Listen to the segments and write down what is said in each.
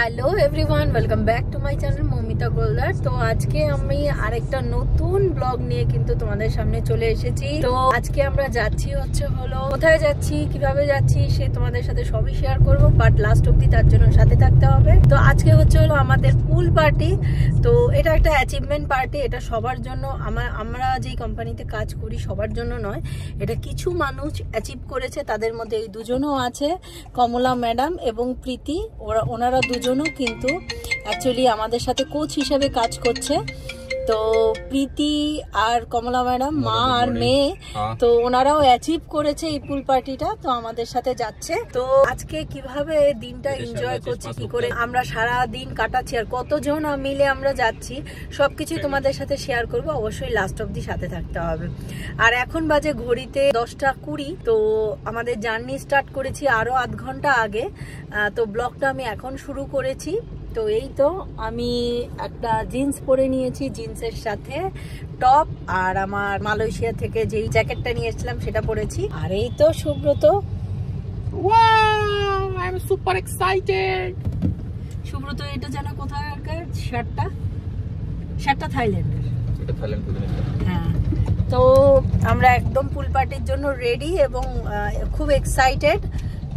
Hello everyone, welcome back to my channel Moumita Goldar. তো আজকে আমি আরেকটা নতুন ব্লগ নিয়ে কিন্তু তোমাদের সামনে চলে এসেছি। তো আজকে আমরা যাচ্ছি হলো কোথায় যাচ্ছি, কিভাবে যাচ্ছি সে তোমাদের সাথে সবই শেয়ার করব, বাট লাস্ট অব্দি তার জন্য সাথে থাকতে হবে। তো আজকে হলো আমাদের পুল পার্টি। তো এটা একটা অ্যাচিভমেন্ট পার্টি, এটা সবার জন্য। আমরা যেই কোম্পানিতে কাজ করি সবার জন্য নয়, এটা কিছু মানুষ অ্যাচিভ করেছে, তাদের মধ্যে এই দুজনও আছে, কমলা ম্যাডাম এবং প্রীতি। ওনারা দুজনও কিন্তু অ্যাকচুয়ালি আমাদের সাথে কোচ হিসেবে কাজ করছে। তো প্রীতি আর কমলা ম্যাডাম মা আর মেয়ে, তো ওনারাও অ্যাচিভ করেছে এই পুল পার্টিটা, তো আমাদের সাথে যাচ্ছে। তো আজকে কিভাবে দিনটা এনজয় করছি, কি করে আমরা সারা দিন কাটাচ্ছি আর কতজন মিলে আমরা যাচ্ছি, সবকিছুই তোমাদের সাথে শেয়ার করব। অবশ্যই লাস্ট অব্দি সাথে থাকতে হবে। আর এখন বাজে ঘড়িতে 10:20। তো আমাদের জার্নি স্টার্ট করেছি আরো আধ ঘন্টা আগে। তো ব্লগটা আমি এখন শুরু করেছি। তো এই তো আমি একটা জিন্স পরে নিয়েছি, জিন্সের সাথে টপ, আর আমার মালয়েশিয়া থেকে যেই জ্যাকেটটা নিয়ে এসেছিলাম সেটা পরেছি। আর এই তো Subrata, wow I am super excited. Subrata এটা জানা কোথাকার শার্টটা থাইল্যান্ডের। এটা থাইল্যান্ড থেকে। হ্যাঁ, তো আমরা একদম পুল পার্টির জন্য রেডি এবং খুব এক্সাইটেড।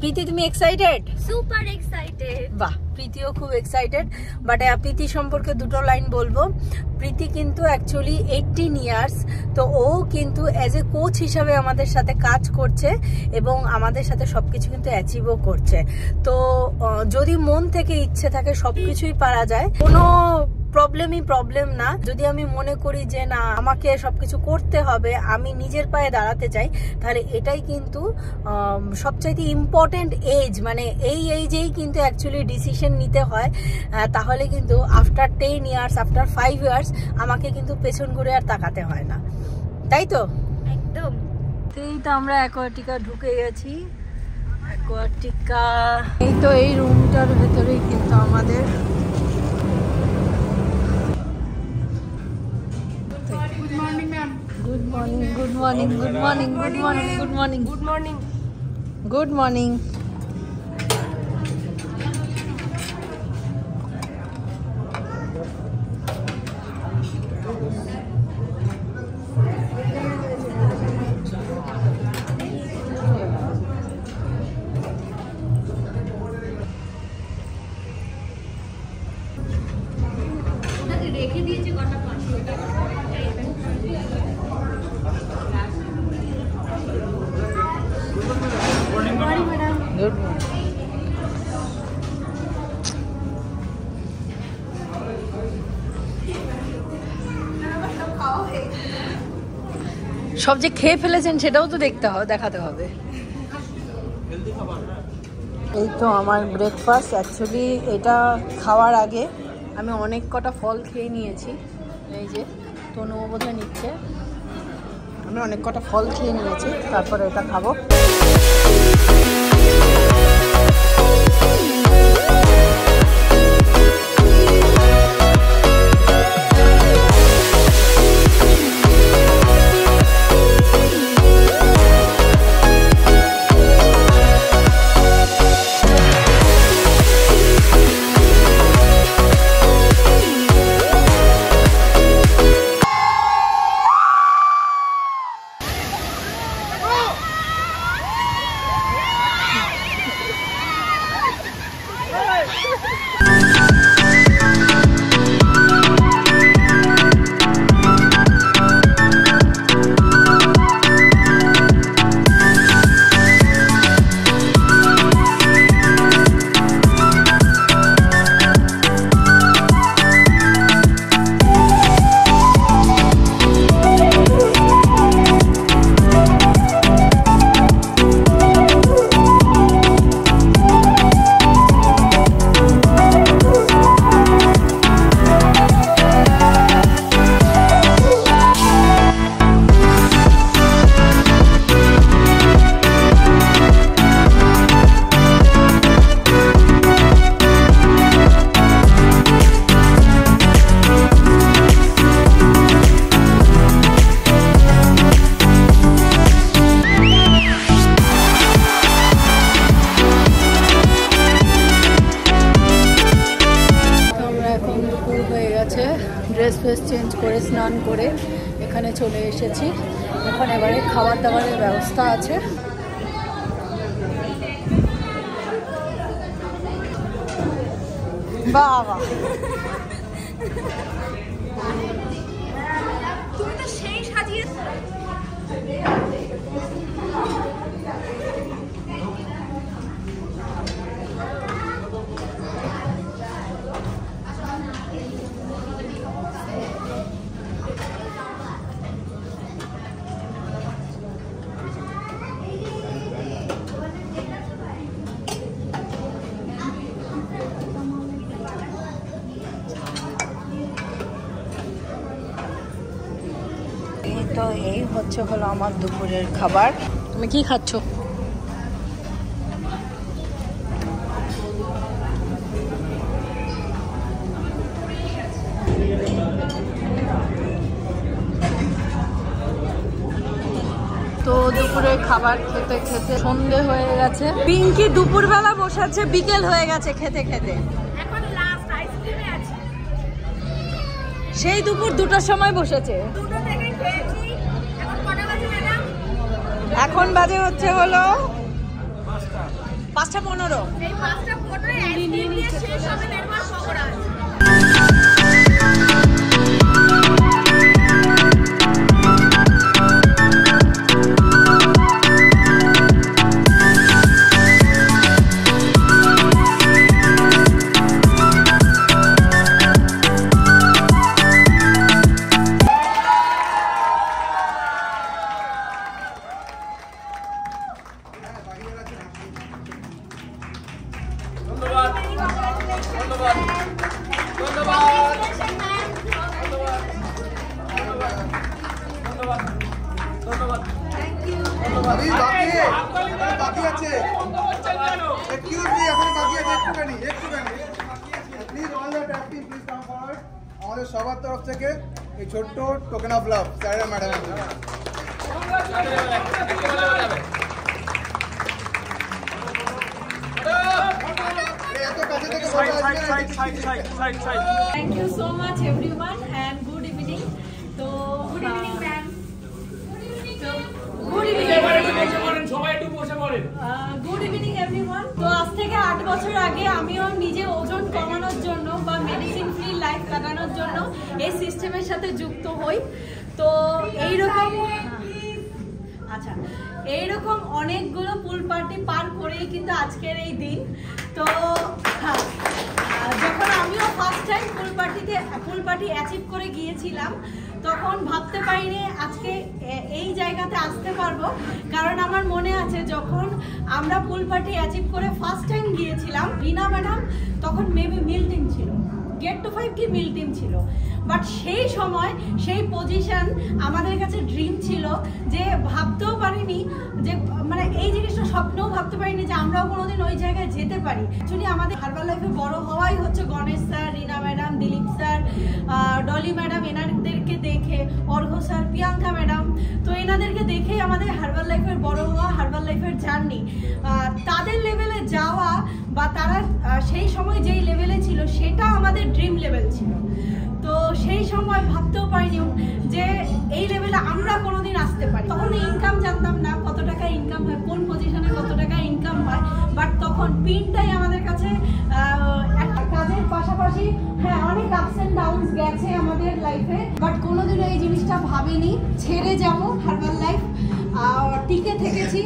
প্রীতি, তুমি এক্সাইটেড? Super excited. বাহ, প্রীতিও খুব এক্সাইটেড। বাট প্রীতি সম্পর্কে দুটো লাইন বলবো। প্রীতি কিন্তু অ্যাকচুয়ালি 18 ইয়ার্স, তো ও কিন্তু অ্যাজ এ কোচ হিসাবে আমাদের সাথে কাজ করছে এবং আমাদের সাথে সবকিছু কিন্তু অ্যাচিভও করছে। তো যদি মন থেকে ইচ্ছে থাকে সবকিছুই পারা যায়, কোনো প্রবলেম না। যদি আমি মনে করি যে না আমাকে সবকিছু করতে হবে, আমি নিজের পায়ে দাঁড়াতে চাই, তাহলে এটাই কিন্তু সবচাইতে ইম্পর্টেন্ট এজ। মানে এই এজেই কিন্তু অ্যাকচুয়ালি ডিসিশন নিতে হয়। তাহলে কিন্তু আফটার 10 ইয়ার্স, আফটার 5 ইয়ার্স আমাকে কিন্তু পেছন ঘুরে আর তাকাতে হয় না, তাই তো? একদম। এই তো আমরা অ্যাকোয়াটিকা ঢুকে গেছি। অ্যাকোয়াটিকা এই তো এই রুমটার ভেতরেই কিন্তু আমাদের। Good morning, good morning, good morning, good morning, good morning, good morning. good morning. রেখে দিয়েছি কটা পাশে। Good morning. সব যে খেয়ে ফেলেছেন সেটাও তো দেখাতে হবে। এই তো আমার ব্রেকফাস্ট। অ্যাকচুয়ালি এটা খাওয়ার আগে আমি অনেক কটা ফল খেয়ে নিয়েছি। এই যে তনু বোধহয় নিচ্ছে, আমি অনেক কটা ফল খেয়ে নিয়েছি, তারপরে এটা খাবো। ড্রেস ফ্রেস চেঞ্জ করে স্নান করে এখানে চলে এসেছি। এখন এবারে খাবার দাবারের ব্যবস্থা আছে। বাবা তুমি তো সেই সাজিয়ে তো এই হচ্ছে হলো আমার দুপুরের খাবার। তুমি কি খাচ্ছ? তো দুপুরের খাবার খেতে খেতে সন্ধে হয়ে গেছে। পিঙ্কি দুপুরবেলা বসাচ্ছে, বিকেল হয়ে গেছে খেতে খেতে। এখন লাস্ট আইসক্রিমে আছে। সেই দুপুর 2টার সময় বসেছে। 2টা থেকে খেয়েছি। এখন কটা বাজে ম্যাডাম? এখন বাজে হচ্ছে হলো 5:15। এই 5:15 আইসক্রিম দিয়ে শেষ হবে নির্মাণ পকোড়া। আমাদের সবার তরফ থেকে এই ছোট্ট token of love sir madam. Thank you so much everyone and good evening. So Good evening, ma'am. good evening everyone. তো আজ থেকে 8 বছর আগে আমিও নিজে ওজন কমানোর জন্য বা মেডিসিন ফ্রি লাইফ কাটানোর জন্য এই সিস্টেমের সাথে যুক্ত হই। তো এইরকম অনেকগুলো পুল পার্টি পার করেই কিন্তু আজকের এই দিন। তো যখন আমিও first time pool party achieve করে গিয়েছিলাম তখন ভাবতে পারিনি আজকে এই জায়গাতে আসতে পারবো। কারণ আমার মনে আছে যখন আমরা পুল পার্টি অ্যাচিভ করে ফার্স্ট টাইম গিয়েছিলাম, রিনা ম্যাডাম তখন মেবি মিল টিম ছিল, গেট টু 5 কি মিল টিম ছিল। বাট সেই সময় সেই পজিশন আমাদের কাছে ড্রিম ছিল যে ভাবতেও পারিনি যে মানে এই জিনিসটা স্বপ্নেও ভাবতে পারিনি যে আমরাও কোনোদিন ওই জায়গায় যেতে পারি। অ্যাকচুয়ালি আমাদের হারবাল লাইফে বড় হওয়াই হচ্ছে Ganesh sir, Rina madam, Dilip sir, Dolly madam, এনাদেরকে দেখে, অর্ঘ স্যার, প্রিয়াঙ্কা ম্যাডাম, তো এনাদেরকে দেখেই আমাদের হারবাল লাইফের বড় হওয়া, হারবাল লাইফের জার্নি। তাদের লেভেলে যাওয়া বা তারা সেই সময় যেই লেভেলে ছিল সেটা আমাদের ড্রিম লেভেল ছিল। তো সেই সময় ভাবতেও পারিনি যে এই লেভেলে আমরা কোনোদিন আসতে পারি। তখন ইনকাম জানতাম না কত টাকা ইনকাম হয়, কোন পজিশনে কত টাকা ইনকাম হয়। বাট তখন পিনটাই আমাদের কাছে একটা কাজের পাশাপাশি হ্যাঁ অনেক আপস অ্যান্ড ডাউনস গেছে আমাদের লাইফে। বাট কোনোদিনও এই জিনিসটা ভাবিনি ছেড়ে যাব হারবাল লাইফ। টিকে থেকেছি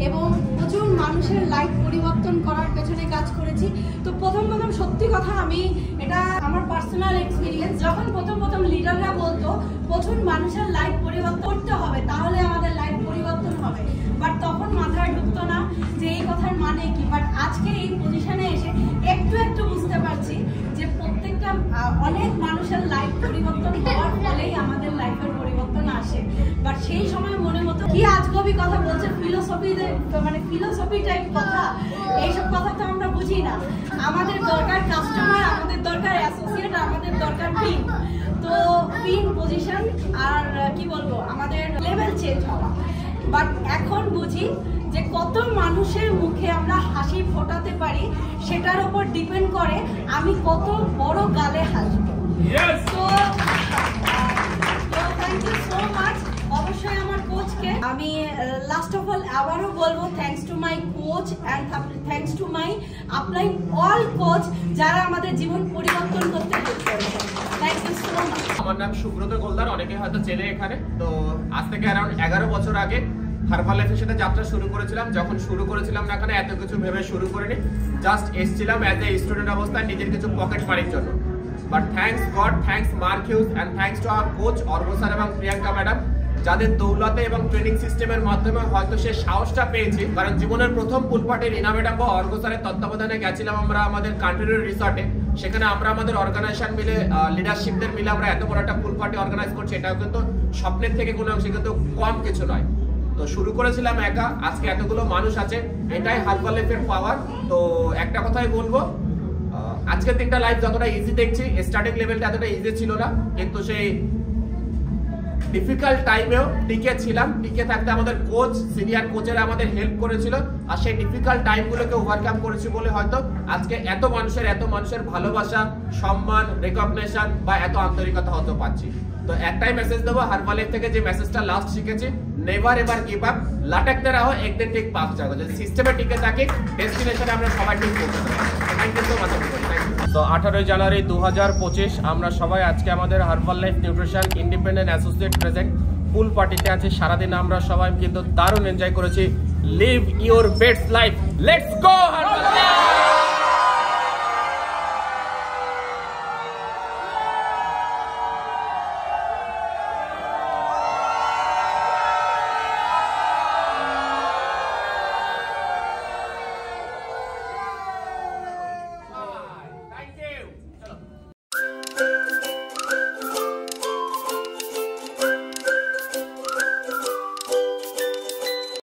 এবং প্রচুর মানুষের লাইফ পরিবর্তন করার পেছনে কাজ করেছি। তো প্রথম সত্যি কথা, আমি এটা আমার পার্সোনাল এক্সপিরিয়েন্স। যখন প্রথম লিডাররা বলতো প্রচুর মানুষের লাইফ পরিবর্তন করতে হবে তাহলে আমাদের লাইফ পরিবর্তন হবে, বাট তখন মাথায় ঢুকতো না যে এই কথার মানে কি। বাট আজকে এই পজিশনে এসে একটু বুঝতে পারছি যে প্রত্যেকটা অনেক মানুষের লাইফ পরিবর্তন হওয়ার ফলেই আমাদের লাইফের পরিবর্তন আসে। বাট সেই সময় মনে হতো কি আজগবি কথা বলছে, ফিলোসফি টাইপ কথা, এইসব কথা তো আমরা বুঝি না। আমাদের দরকার কাস্টমার, আমাদের দরকার অ্যাসোসিয়েট, আমাদের দরকার পিন। তো পিন পজিশন আর কি বলবো আমাদের লেভেল চেঞ্জ হওয়া। বাট এখন বুঝি যে কত মানুষের মুখে আমরা হাসি ফোটাতে পারি সেটার উপর ডিপেন্ড করে আমি কত বড় গালে হাসবো। তো আমি লাস্ট অফ অল আবারও বলবো thanks to my coach and thanks to my upline all coach যারা আমাদের জীবন পরিবর্তন করতে হেল্প করেছে। Thank you so much. আমার নাম সুব্রত গোলদার, অনেকে হয়তো চেনে এখানে। তো আজ থেকে অ্যারাউন্ড 11 বছর আগে হার্বাল লাইফের সাথে যাত্রা শুরু করেছিলাম। যখন শুরু করেছিলাম না এখানে এত কিছু ভেবে শুরু করিনি, জাস্ট এসেছিলাম অ্যাজ এ স্টুডেন্ট অবস্থায় নিজের কিছু পকেট মানির জন্য। But thanks god, thanks mark huge and thanks to our coach Argha sir এবং প্রিয়াঙ্কা ম্যাডাম, যাদের দৌলতে এবং ট্রেনিং সিস্টেমের মাধ্যমে হয়তো সে সাহসটা পেয়েছি। কারণ জীবনের প্রথম পুল পার্টি রিনা ম্যাডাম বা অর্ঘ স্যারের তত্ত্বাবধানে গেছিলাম আমরা আমাদের কান্ট্রির রিসর্টে। সেখানে আমরা আমাদের অর্গানাইজেশন মিলে লিডারশিপদের মিলে আমরা এত বড় একটা পুল পার্টি অর্গানাইজ করছি, এটাও কিন্তু স্বপ্নের থেকে কোনো অংশে কিন্তু কম কিছু নয়। তো শুরু করেছিলাম একা, আজকে এতগুলো মানুষ আছে, এটাই হার্বাল লাইফের পাওয়ার। তো একটা কথাই বলবো, আজকের দিনটা লাইফ যতটা ইজি দেখছি, স্টার্টিং লেভেলটা এতটা ইজি ছিল না, কিন্তু সেই ডিফিকাল্ট টাইমেও টিকে ছিলাম। টিকে থাকতে আমাদের কোচ, সিনিয়র কোচেরা আমাদের হেল্প করেছিল, আর সেই ডিফিকাল্ট টাইমগুলোকে ওভারকাম করেছি বলে হয়তো আজকে এত মানুষের ভালোবাসা, সম্মান, রেকগনিশন বা এত আন্তরিকতা হয়তো পাচ্ছি। তো একটাই মেসেজ দেবো হার্বাল লাইফ থেকে, যে মেসেজটা লাস্ট শিখেছি, নেভার এভার গিভ আপ, লাটাকতে রাহো, একদিন ঠিক পাস যাবে। যদি সিস্টেমে টিকে থাকি, ডেস্টিনেশনে আমরা সবাই ঠিক পৌঁছে যাবো। Thank you so much. তো 18 জানুয়ারি 2025 আমরা সবাই আজকে আমাদের Herbalife nutrition independent associate present pool পার্টিতে আছি। সারাদিন আমরা সবাই কিন্তু দারুণ এনজয় করেছি। Live your best life, let's go herbal life.